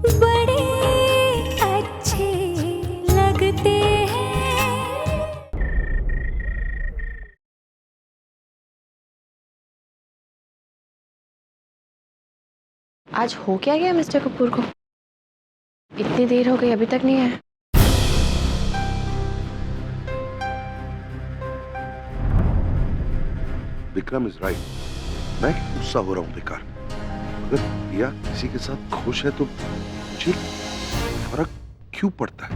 बड़े अच्छे लगते हैं। आज हो क्या गया मिस्टर कपूर को? इतनी देर हो गई अभी तक नहीं आया। Vikram is right. मैं गुस्सा हो रहा हूं बेकार। अगर प्रिया किसी के साथ खुश है तो मुझे फर्क क्यों पड़ता है?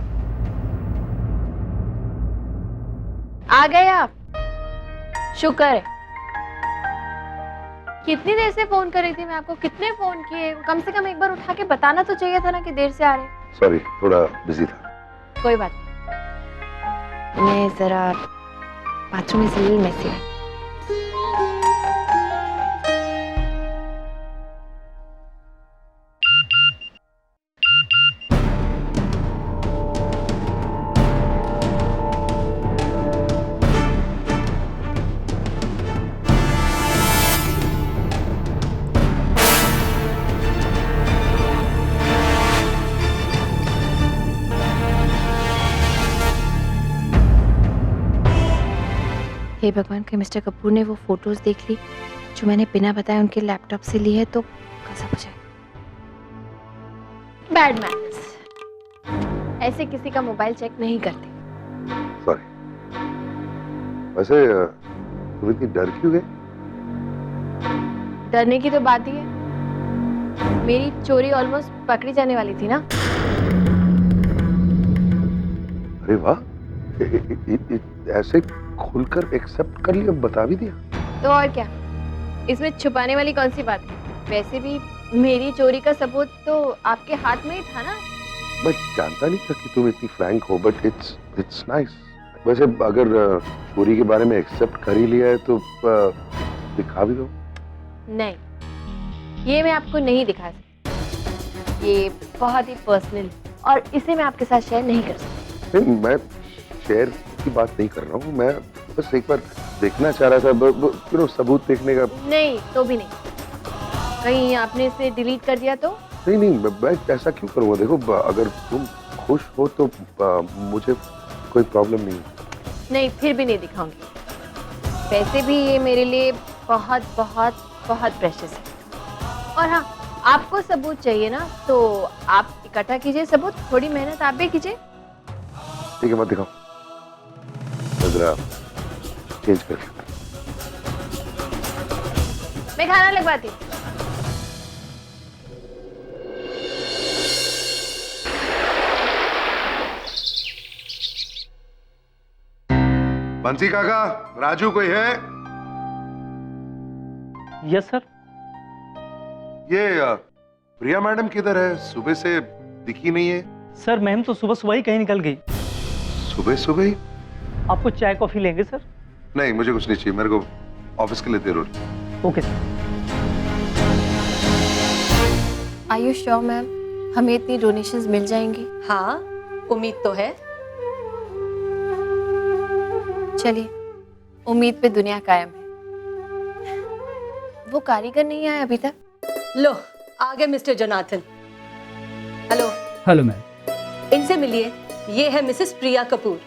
आ गए आप? शुक्र है। कितनी देर से फोन कर रही थी मैं आपको, कितने फोन किए, कम से कम एक बार उठा के बताना तो चाहिए था ना कि देर से आ रहे। सॉरी, थोड़ा बिजी था। कोई बात नहीं, मैं जरा बाथरूम में से मैसी है। हे भगवान, कि मिस्टर कपूर ने वो फोटोज देख ली जो मैंने बिना बताए उनके लैपटॉप से ली है तो गजब हो जाए। बैड मैनर्स, ऐसे किसी का मोबाइल चेक नहीं करते। सॉरी। वैसे तुम इतनी डर क्यों गए? डरने की तो बात ही है, मेरी चोरी ऑलमोस्ट पकड़ी जाने वाली थी ना। अरे वाह, ऐसे खुलकर एक्सेप्ट कर लिया, बता भी दिया। तो और क्या, इसमें छुपाने वाली कौन सी बात है? वैसे भी मेरी चोरी का सबूत तो आपके हाथ में ही था ना। मैं जानता नहीं था कि तुम इतनी फ्रैंक हो, बट इट्स नाइस। वैसे अगर चोरी के बारे में एक्सेप्ट कर ही लिया है तो दिखा भी दो। नहीं, ये मैं आपको नहीं दिखा सकती, ये बहुत ही पर्सनल और इसे मैं आपके साथ शेयर नहीं कर सकती। नहीं, मैं शेयर की बात नहीं कर रहा हूँ, मैं बस एक बार देखना चाह रहा था, सबूत देखने का। नहीं तो भी नहीं, कहीं आपने इसे डिलीट कर दिया तो? नहीं नहीं, मैं ऐसा क्यों करूँगा? देखो, अगर तुम खुश हो तो मुझे कोई प्रॉब्लम नहीं है। नहीं, फिर भी नहीं दिखाऊंगी। वैसे भी ये मेरे लिए बहुत बहुत बहुत प्रेशियस है। और हाँ, आपको सबूत चाहिए ना तो आप इकट्ठा कीजिए सबूत, थोड़ी मेहनत आप भी कीजिए। ठीक है, मत दिखाओ, मैं जरा चेंज कर। मैं खाना लगवाती। बंसी काका, राजू कोई है? Yes sir. ये प्रिया मैडम किधर है? सुबह से दिखी नहीं है। सर मैम तो सुबह सुबह ही कहीं निकल गई। सुबह सुबह ही? आपको चाय कॉफी लेंगे सर? नहीं, मुझे कुछ नहीं चाहिए, मेरे को ऑफिस के लिए देर हो रही। Okay sir. Are you sure ma'am, हमें इतनी डोनेशंस मिल जाएंगी? हाँ, उम्मीद तो है। चलिए, उम्मीद पे दुनिया कायम है। वो कारीगर नहीं आया अभी तक। लो, आ गए mister Jonathan. Hello. Hello ma'am. इनसे मिलिए, ये है मिसेस प्रिया कपूर।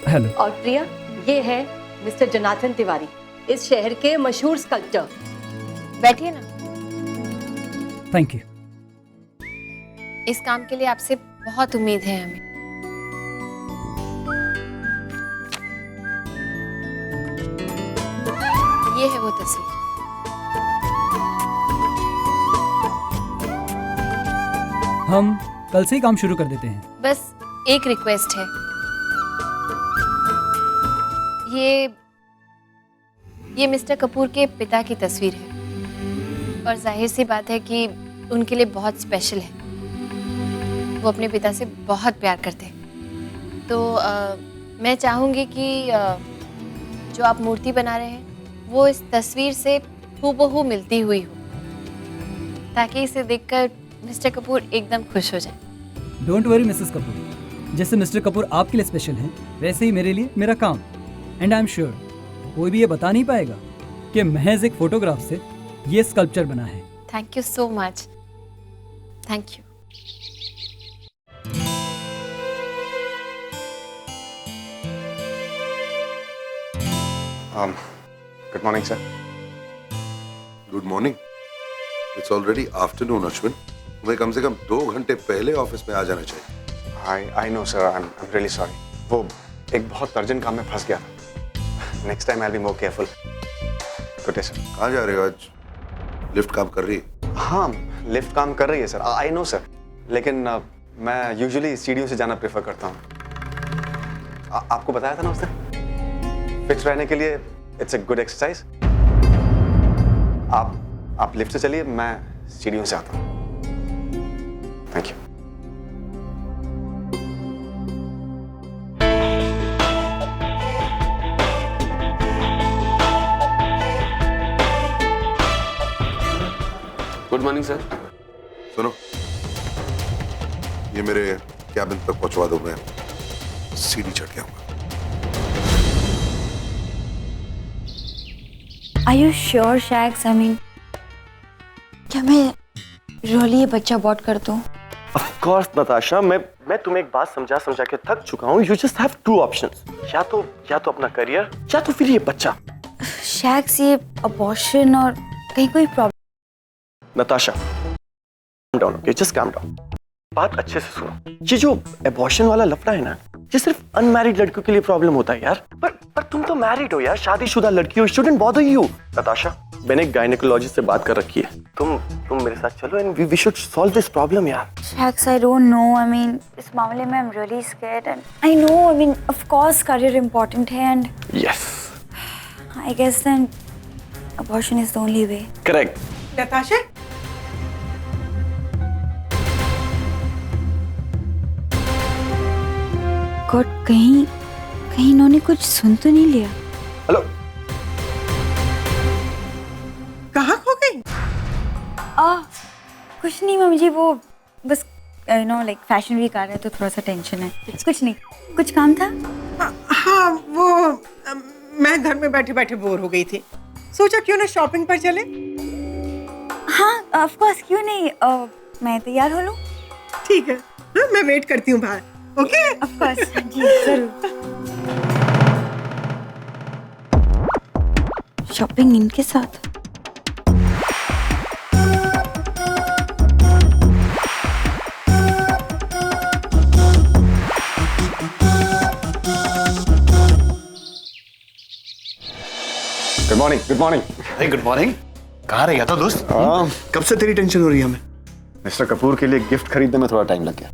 हेलो। और प्रिया, ये है मिस्टर जोनाथन तिवारी, इस शहर के मशहूर स्कल्पचर। बैठिए ना। Thank you. इस काम के लिए आपसे बहुत उम्मीद है हमें। ये है वो तस्वीर। हम कल से ही काम शुरू कर देते हैं। बस एक रिक्वेस्ट है, ये मिस्टर कपूर के पिता की तस्वीर है और जाहिर सी बात है कि उनके लिए बहुत स्पेशल है। वो अपने पिता से बहुत प्यार करते हैं। तो मैं चाहूँगी कि जो आप मूर्ति बना रहे हैं वो इस तस्वीर से हूबहू मिलती हुई हो, ताकि इसे देखकर मिस्टर कपूर एकदम खुश हो जाए। डोंट वरी मिसेस कपूर, जैसे मिस्टर कपूर आपके लिए स्पेशल हैं, वैसे ही मेरे लिए मेरा काम। एंड आई एम श्योर कोई भी ये बता नहीं पाएगा कि महज एक फोटोग्राफ से ये स्कल्पचर बना है। Thank you so much. Thank you. Good morning sir. Good morning. It's already afternoon Ashwin, तुम्हें कम से कम 2 घंटे पहले ऑफिस में आ जाना चाहिए। I know sir, I am really sorry. वो एक बहुत अर्जेंट काम में फंस गया था। Next time I will be more careful. Good day sir. कहाँ जा रहे हो आज? लिफ्ट काम कर रही है? हाँ, लिफ्ट काम कर रही है सर, आई नो सर, लेकिन मैं यूजुअली सीढ़ियों से जाना प्रेफर करता हूँ। आपको बताया था ना उस दिन, फिक्स रहने के लिए इट्स ए गुड एक्सरसाइज। आप लिफ्ट से चलिए, मैं सीढ़ियों से आता हूँ। Thank you. Good morning sir. सुनो, ये मेरे कैबिन तक पहुंचवा दो, मैं सीढ़ी चढ़ के आऊंगा। Are you sure, Shags? I mean, क्या मैं रोली ये बच्चा अबॉर्ट कर दूं? Of course, नताशा, मैं तुम्हें एक बात समझा के थक चुका हूँ। You just have 2 options. या तो अपना करियर, या तो फिर ये बच्चा। Shags, ये अबॉर्शन और कहीं कोई problem? Natasha, calm down, okay? Just calm down. बात अच्छे से सुनो। ये जो एबॉर्शन वाला लफड़ा है ना, ये सिर्फ अनमैरिड लड़कियों के लिए प्रॉब्लम होता है यार। पर तुम तो मैरिड हो यार, शादीशुदा लड़की हो। Shouldn't bother you. नताशा, मैंने एक गायनेकोलॉजिस्ट से बात कर रखी है। तुम मेरे साथ चलो and we should solve this problem यार। Shags, I don't know. I mean, इस मामले में I'm really scared and I know. I mean, of course, career important है and Yes. I guess then abortion is the only way. Correct. Natasha, God, कहीं इन्होंने कुछ सुन तो नहीं लिया? हेलो। कहाँ खो गई? कुछ नहीं मम्मी जी, वो बस लाइक फैशन वीक आ रहा है तो थोड़ा सा टेंशन है। कुछ नहीं, कुछ काम था? हाँ, वो मैं घर में बैठे बैठे बोर हो गई थी, सोचा क्यों ना शॉपिंग पर चले। हाँ, ऑफ कोर्स, क्यों नहीं। मैं तैयार हो लूं? ठीक है, हाँ, मैं वेट करती हूँ बाहर। ओके? ऑफ कोर्स, जी जरूर। शॉपिंग इनके साथ? Good morning. Good morning. hey, good morning. कहाँ रह गया था दोस्त? कब से तेरी टेंशन हो रही है हमें? मिस्टर कपूर के लिए गिफ्ट खरीदने में थोड़ा टाइम लग गया।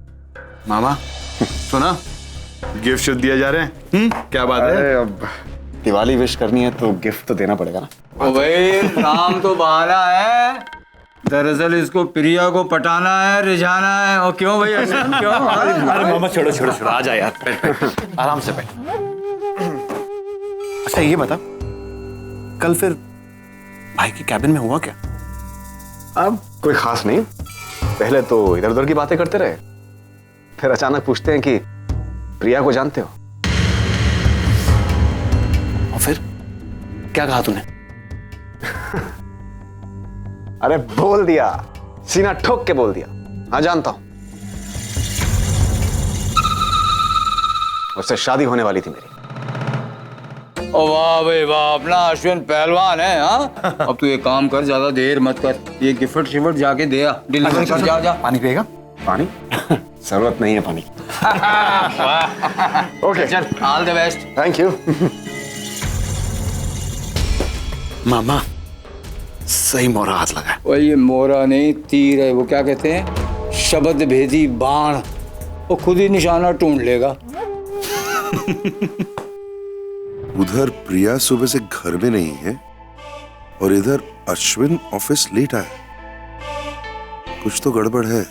मामा, सुना, गिफ्ट शुद्ध दिया जा रहे हैं। क्या बात है? अरे अब दिवाली विश करनी है तो गिफ्ट तो देना पड़ेगा ना। ओ भाई, काम तो बहाना है, दरअसल इसको प्रिया को पटाना है, रिझाना है। और क्यों भाई, क्यों? अरे मामा, छोड़ो, आ जा यार, बैठ, आराम से बैठ। अच्छा ये बता, कल फिर भाई के कैबिन में हुआ क्या? अब कोई खास नहीं, पहले तो इधर उधर की बातें करते रहे, फिर अचानक पूछते हैं कि प्रिया को जानते हो? और फिर क्या कहा तूने? अरे बोल दिया, सीना ठोक के बोल दिया, हाँ जानता हूं, उससे शादी होने वाली थी मेरी। ओ वाह भाई वाह, अपना अश्विन पहलवान है। हाँ, अब तू एक काम कर, ज्यादा देर मत कर, ये गिफ्ट शिफ्ट जाके दे आ, डिलीवर कर। जा। पानी पिएगा? पानी? जरूरत नहीं है पानी। ओके, चल, all the best. Thank you. मामा, सही मोहरा हाथ लगा। वो ये मोहरा नहीं, तीर है। वो क्या कहते हैं, शब्द भेदी बाण, वो खुद ही निशाना ढूंढ लेगा। उधर प्रिया सुबह से घर में नहीं है और इधर अश्विन ऑफिस लेट आया, कुछ तो गड़बड़ है।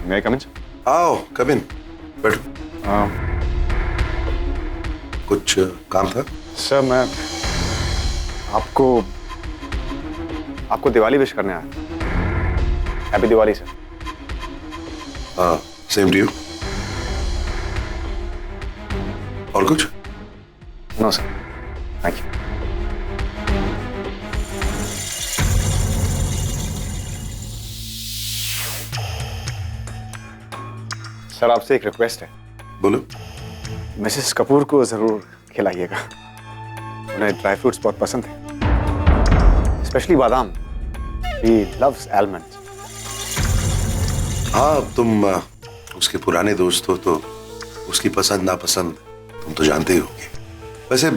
मैं कम इन? आओ, कम इन, बैठो। कुछ काम था? सर, मैं आपको दिवाली विश करने आया। Happy Diwali sir. हाँ, सेम टू यू। और कुछ? No sir, thank you. Sir, आपसे एक रिक्वेस्ट है। बोलो। मिसेस कपूर को जरूर खिलाइएगा, उन्हें ड्राई फ्रूट्स बहुत पसंद है, स्पेशली बादाम। He loves almonds. हाँ, तुम उसके पुराने दोस्त हो तो उसकी पसंद नापसंद तुम तो जानते ही होगे। वैसे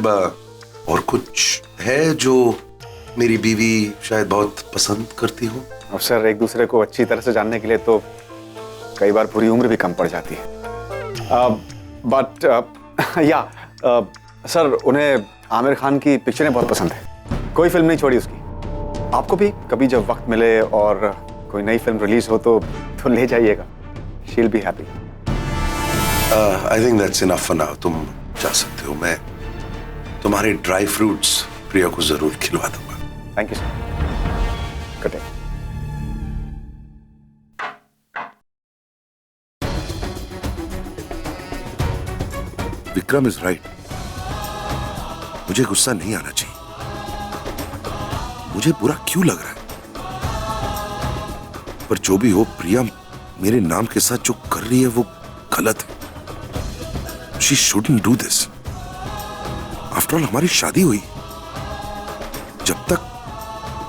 और कुछ है जो मेरी बीवी शायद बहुत पसंद करती हो? अब सर, एक दूसरे को अच्छी तरह से जानने के लिए तो कई बार पूरी उम्र भी कम पड़ जाती है। बट या सर, उन्हें आमिर खान की पिक्चरें बहुत पसंद है, कोई फिल्म नहीं छोड़ी उसकी। आपको भी कभी जब वक्त मिले और कोई नई फिल्म रिलीज हो तो ले जाइएगा। She will be happy. I think that's enough for now. तुम जा सकते हो। मैं तुम्हारे ड्राई फ्रूट्स प्रिया को जरूर खिलवा दूंगा। Thank you sir. Good day. Vikram is right. मुझे गुस्सा नहीं आना चाहिए। मुझे बुरा क्यों लग रहा है? पर जो भी हो, प्रिया मेरे नाम के साथ जो कर रही है वो गलत है। She shouldn't do this. After all हमारी शादी हुई, जब तक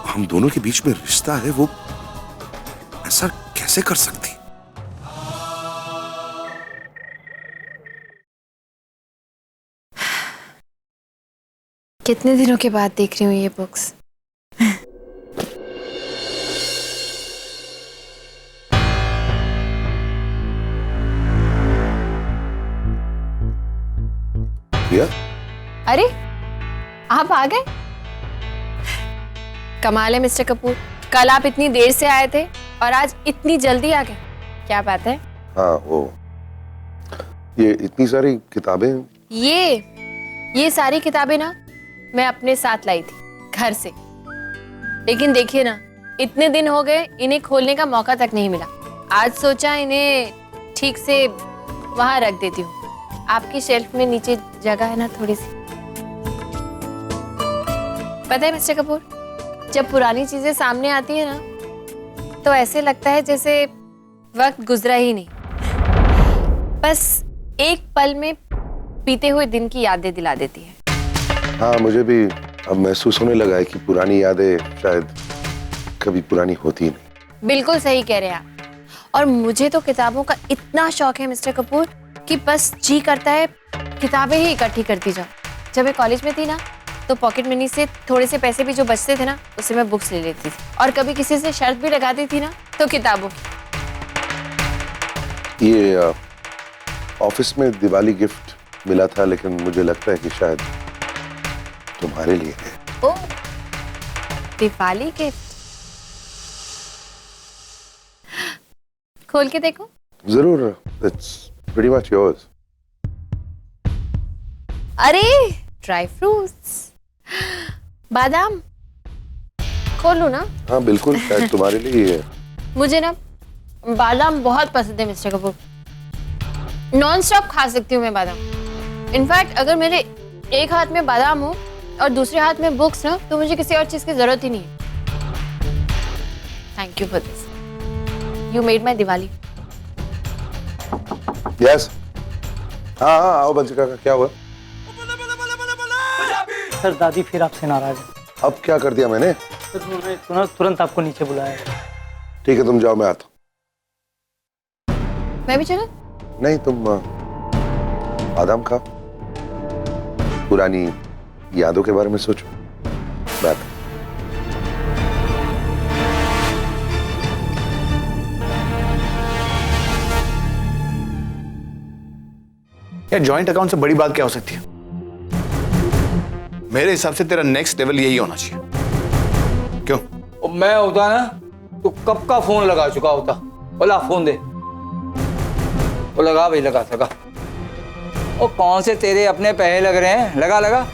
हम दोनों के बीच में रिश्ता है वो ऐसा कैसे कर सकती? कितने दिनों के बाद देख रही हूँ ये बुक्स। प्रिया, अरे आप आ गए? कमाल है मिस्टर कपूर, कल आप इतनी देर से आए थे और आज इतनी जल्दी आ गए, क्या बात है? हाँ, वो ये इतनी सारी किताबें। ये सारी किताबें ना मैं अपने साथ लाई थी घर से, लेकिन देखिए ना, इतने दिन हो गए इन्हें खोलने का मौका तक नहीं मिला। आज सोचा इन्हें ठीक से वहां रख देती हूँ। आपकी शेल्फ में नीचे जगह है ना थोड़ी सी। पता है मिस्टर कपूर, जब पुरानी चीजें सामने आती है ना तो ऐसे लगता है जैसे वक्त गुजरा ही नहीं, बस एक पल में बीते हुए दिन की यादें दिला देती है। हाँ, मुझे भी अब महसूस होने लगा है कि पुरानी यादें शायद कभी पुरानी होती ही नहीं। बिल्कुल सही कह रहे हैं आप। और मुझे तो किताबों का इतना शौक है मिस्टर कपूर कि बस जी करता है किताबें ही इकट्ठी करती जाऊं। जब मैं कॉलेज में थी ना तो पॉकेट मनी से थोड़े से पैसे भी जो बचते थे ना उससे मैं बुक्स ले लेती थी, और कभी किसी से शर्त भी लगाती थी ना तो किताबों की। ये ऑफिस में दिवाली गिफ्ट मिला था, लेकिन मुझे लगता है कि शायद तुम्हारे लिए है। ओह, दिवाली गिफ्ट, खोल के देखो। जरूर, इट्स प्रीटी मच योर्स। अरे ड्राई फ्रूट्स, बादाम, खोलू ना? हाँ बिल्कुल, शायद तुम्हारे लिए ही है। मुझे ना बादाम बहुत पसंद है मिस्टर कपूर, नॉन स्टॉप खा सकती हूँ मैं बादाम। इनफैक्ट अगर मेरे एक हाथ में बादाम हो और दूसरे हाथ में बुक्स ना तो मुझे किसी और चीज की जरूरत ही नहीं है। Thank you for this, you made my Diwali. Yes, हाँ हाँ, आओ बंसिका का क्या हुआ? सर दादी फिर आपसे नाराज है। अब क्या कर दिया मैंने? सर उन्होंने तुरंत आपको नीचे बुलाया है। ठीक है, तुम जाओ, मैं आता हूँ। मैं भी चलूं? नहीं, तुम बादाम खाओ, पुरानी यादों के बारे में सोचो। बात यार, जॉइंट अकाउंट से बड़ी बात क्या हो सकती है? मेरे हिसाब से तेरा नेक्स्ट लेवल यही होना चाहिए। क्यों? मैं होता ना तो कब का फोन लगा चुका होता। बोला फोन दे, वो लगा भाई, लगा सका। और कौन से तेरे अपने पैसे लग रहे हैं? लगा लगा।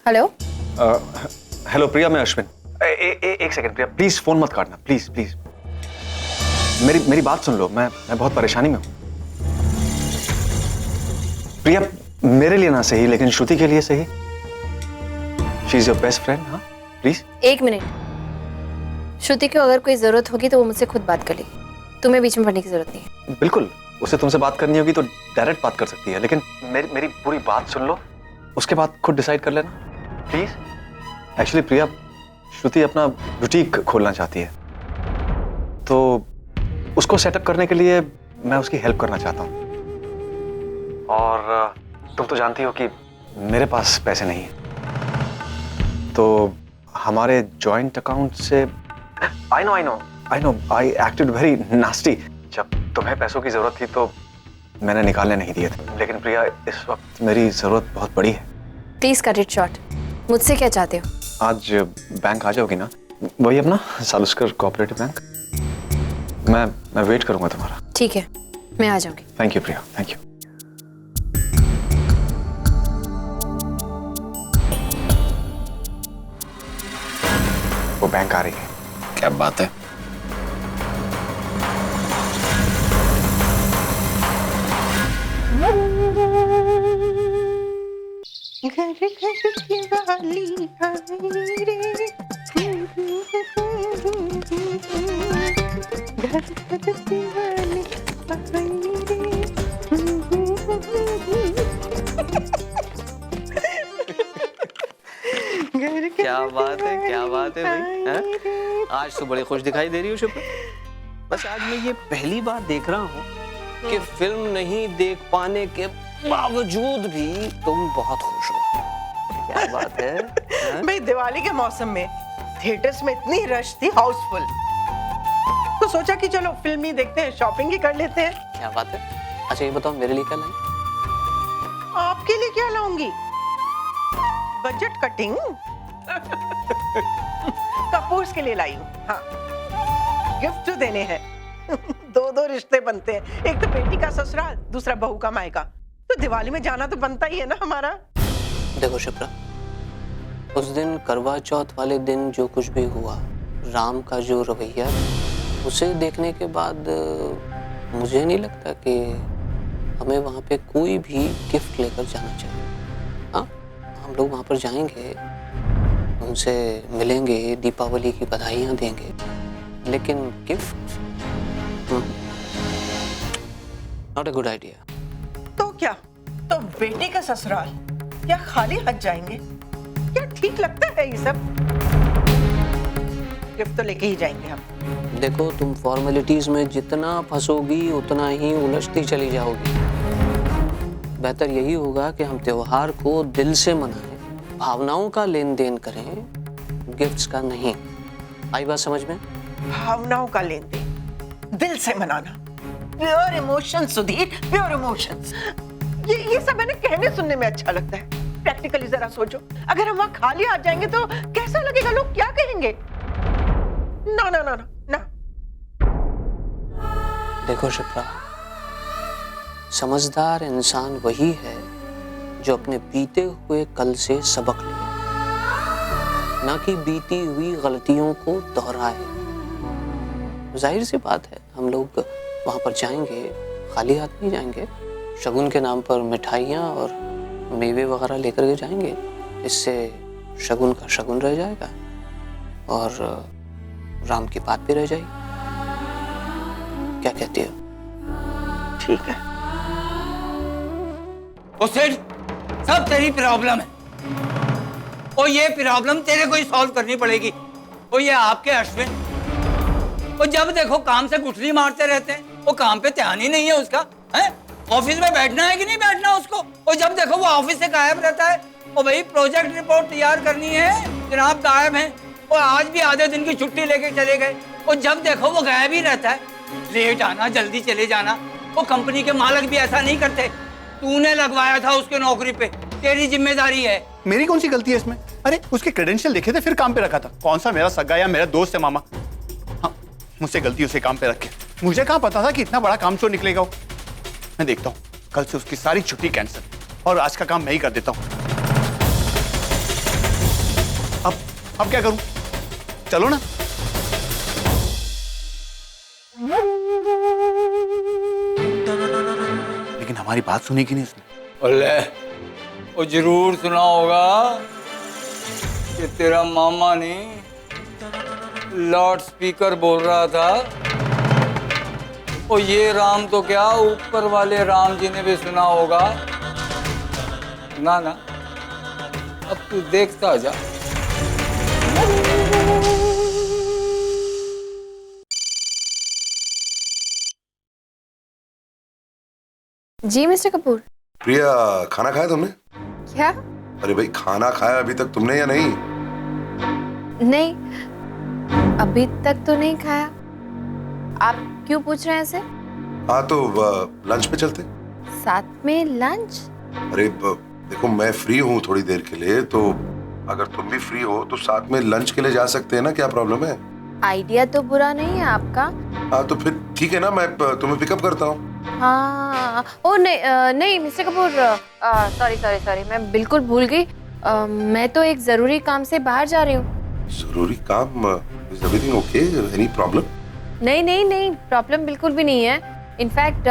हेलो। हेलो प्रिया, मैं अश्विन। एक सेकंड प्रिया, प्लीज फोन मत काटना, प्लीज प्लीज। मेरी बात सुन लो, मैं बहुत परेशानी में हूँ। प्रिया, मेरे लिए ना सही लेकिन श्रुति के लिए सही। She is your best friend. हाँ प्लीज। एक मिनट, श्रुति को अगर कोई जरूरत होगी तो वो मुझसे खुद बात कर लेगी, तुम्हें बीच में पड़ने की जरूरत नहीं है। बिल्कुल, उसे तुमसे बात करनी होगी तो डायरेक्ट बात कर सकती है, लेकिन मेरी पूरी बात सुन लो, उसके बाद खुद डिसाइड कर लेना प्लीज। एक्चुअली प्रिया, श्रुति अपना बुटीक खोलना चाहती है, तो उसको सेटअप करने के लिए मैं उसकी हेल्प करना चाहता हूँ। और तुम तो जानती हो कि मेरे पास पैसे नहीं है, तो हमारे जॉइंट अकाउंट से I know I acted very nasty. जब तुम्हें पैसों की जरूरत थी तो मैंने निकालने नहीं दिए थे, लेकिन प्रिया इस वक्त मेरी जरूरत बहुत बड़ी है। Please cut it short. मुझसे क्या चाहते हो? आज बैंक आ जाओगी ना? वही अपना सालुस्कर कोऑपरेटिव बैंक। मैं वेट करूंगा तुम्हारा। ठीक है, मैं आ जाऊंगी। Thank you Priya, thank you. वो बैंक आ रही है। क्या बात है? घर घर दिवाली आई रे, घर घर दिवाली आई रे। क्या बात है भाई, हैं? आज तो बड़ी खुश दिखाई दे रही हो शुक्र। बस आज मैं ये पहली बार देख रहा हूँ कि फिल्म नहीं देख पाने के बावजूद भी तुम बहुत खुश हो। क्या बात है? भाई दिवाली के मौसम में थिएटर्स में इतनी रश थी, हाउसफुल, तो सोचा कि चलो फिल्म ही देखते हैं, शॉपिंग ही कर लेते हैं। क्या बात है? अच्छा ये बताओ, मेरे लिए क्या लाई? आपके लिए क्या लाऊंगी? बजट कटिंग कपूर्स के लिए लाई हूँ। हाँ, गिफ्ट जो देने हैं। दो रिश्ते बनते हैं, एक तो बेटी का ससुराल, दूसरा बहू का मायका, तो दिवाली में जाना तो बनता ही है ना हमारा। देखो शिप्रा, उस दिन करवा चौथ वाले दिन जो कुछ भी हुआ, राम का जो रवैया, उसे देखने के बाद मुझे नहीं लगता कि हमें वहाँ पे कोई भी गिफ्ट लेकर जाना चाहिए। हाँ, हम लोग वहाँ पर जाएंगे, उनसे मिलेंगे, दीपावली की बधाइयाँ देंगे, लेकिन gift not a good idea. तो क्या, तो बेटी का ससुराल क्या खाली हाथ जाएंगे? क्या ठीक लगता है ये सब? गिफ्ट तो लेके ही जाएंगे हम। देखो, तुम फॉर्मेलिटीज में जितना फंसोगी उतना ही उलझती चली जाओगी। बेहतर यही होगा कि हम त्योहार को दिल से मनाएं, भावनाओं का लेन देन करें, गिफ्ट्स का नहीं। आई बात समझ में? भावनाओं का लेन देन, दिल से मनाना, pure emotions Sudhir, pure emotions. ये सब मैंने कहने सुनने में अच्छा लगता है। प्रैक्टिकली जरा सोचो, अगर हम वहाँ खाली आ जाएंगे तो कैसा लगेगा? लोग क्या कहेंगे? ना ना ना ना। देखो शिप्रा, समझदार इंसान वही है जो अपने बीते हुए कल से सबक ले, ना कि बीती हुई गलतियों को दोहराए। जाहिर सी बात है, हम लोग वहां पर जाएंगे, खाली हाथ नहीं जाएंगे। शगुन के नाम पर मिठाइयाँ और मेवे वगैरह लेकर के जाएंगे। इससे शगुन का शगुन रह जाएगा और राम की बात भी रह जाएगी। क्या कहती हो? ठीक है। ओ सेठ, सब तेरी प्रॉब्लम है, और ये प्रॉब्लम तेरे को ही सॉल्व करनी पड़ेगी। और ये आपके अश्विन, वो जब देखो काम से गुठली मारते रहते हैं, वो काम पे ध्यान ही नहीं है उसका। है ऑफिस में बैठना है कि नहीं बैठना उसको? और जब देखो वो ऑफिस से गायब रहता है। और भाई प्रोजेक्ट रिपोर्ट तैयार करनी है, जनाब गायब है। और आज भी आधे दिन की छुट्टी लेके चले गए। और जब देखो वो गायब ही रहता है। लेट आना, जल्दी चले जाना। वो कंपनी के मालिक भी ऐसा नहीं करते। तूने लगवाया था उसके नौकरी पे, तेरी जिम्मेदारी है। मेरी कौन सी गलती है इसमें? अरे उसके क्रेडेंशियल देखे थे, फिर काम पे रखा था। कौन सा मेरा सगा या मेरा दोस्त है मामा? हाँ, मुझसे गलती उसे काम पे रखे। मुझे कहाँ पता था कि इतना बड़ा काम चोर निकलेगा वो। मैं देखता हूँ, कल से उसकी सारी छुट्टी कैंसिल, और आज का काम मैं ही कर देता हूँ। अब क्या करूं? चलो ना। लेकिन हमारी बात सुनी कि नहीं उसने? ले वो जरूर सुना होगा कि तेरा मामा ने लाउड स्पीकर बोल रहा था, और ये राम तो क्या ऊपर वाले राम जी ने भी सुना होगा। ना ना, अब तू देखता जा। जी मिस्टर कपूर। प्रिया, खाना खाया तुमने? क्या? अरे भाई, खाना खाया अभी तक तुमने या नहीं? नहीं, अभी तक तो नहीं खाया। आप क्यों पूछ रहे हैं ऐसे? हाँ तो लंच पे चलते। साथ में लंच? अरे देखो, मैं फ्री हूँ थोड़ी देर के लिए, तो अगर तुम भी फ्री हो तो साथ में लंच के लिए जा सकते हैं ना, क्या प्रॉब्लम है? आइडिया तो बुरा नहीं है आपका। हाँ तो फिर ठीक है ना, मैं तुम्हें पिकअप करता हूँ। हाँ, ओ नहीं नहीं मिस्टर कपूर, सॉरी, मैं बिल्कुल भूल गई। मैं तो एक जरूरी काम से बाहर जा रही हूँ। जरूरी काम? Is everything okay? Any problem? नहीं, प्रॉब्लम बिल्कुल भी नहीं है। इनफैक्ट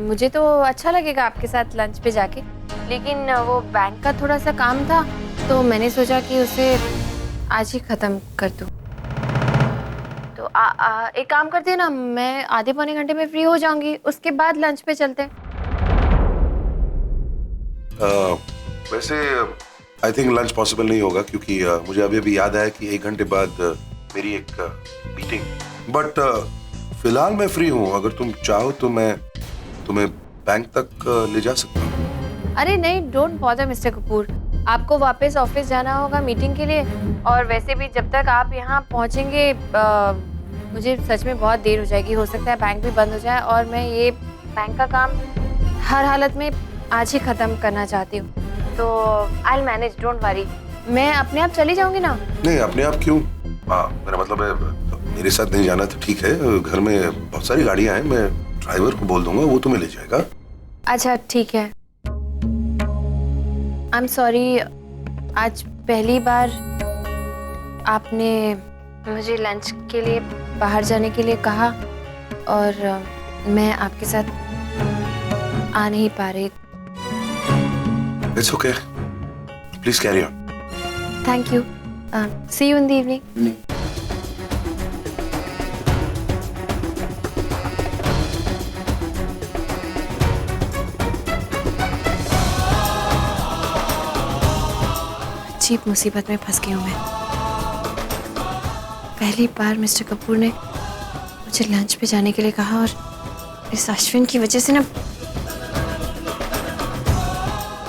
मुझे तो अच्छा लगेगा आपके साथ लंच पे जाके, लेकिन वो बैंक का थोड़ा सा काम था तो मैंने सोचा कि उसे आज ही खत्म कर दूँ। तो एक काम करती है ना, मैं आधे पौने घंटे में फ्री हो जाऊंगी, उसके बाद लंच पे चलते हैं। वैसे आई थिंक लंच पॉसिबल नहीं होगा, क्योंकि मुझे अभी याद आया कि 1 घंटे बाद मेरी एक मीटिंग। बट फिलहाल मैं फ्री हूँ, अगर तुम चाहो तो मैं तुम्हें बैंक तक ले जा सकता हूँ। अरे नहीं, डोंट बॉदर मिस्टर कपूर, आपको वापस ऑफिस जाना होगा मीटिंग के लिए, और वैसे भी जब तक आप यहाँ पहुँचेंगे मुझे सच में बहुत देर हो जाएगी। हो सकता है बैंक भी बंद हो जाए, और मैं ये बैंक का काम हर हालत में आज ही ख़त्म करना चाहती हूँ। तो I will manage, don't worry. मैं अपने आप चली जाऊँगी ना। नहीं, अपने आप क्यों? मेरा मतलब है मेरे साथ नहीं जाना तो ठीक है, घर में बहुत सारी गाड़ियाँ हैं, मैं ड्राइवर को बोल दूंगा, वो तुम्हें ले जाएगा। अच्छा ठीक है। आई एम सॉरी, आज पहली बार आपने मुझे लंच के लिए बाहर जाने के लिए कहा और मैं आपके साथ आ नहीं पा रही। It's okay. Please carry on. Thank you. See you in the evening. अजीब मुसीबत में फंस गई हूँ मैं। पहली बार मिस्टर कपूर ने मुझे लंच पे जाने के लिए कहा, और इस अश्विन की वजह से ना।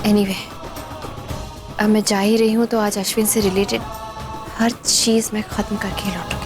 एनीवे, अब मैं जा ही रही हूँ तो आज अश्विन से रिलेटेड हर चीज़ मैं ख़त्म करके लौटूँ।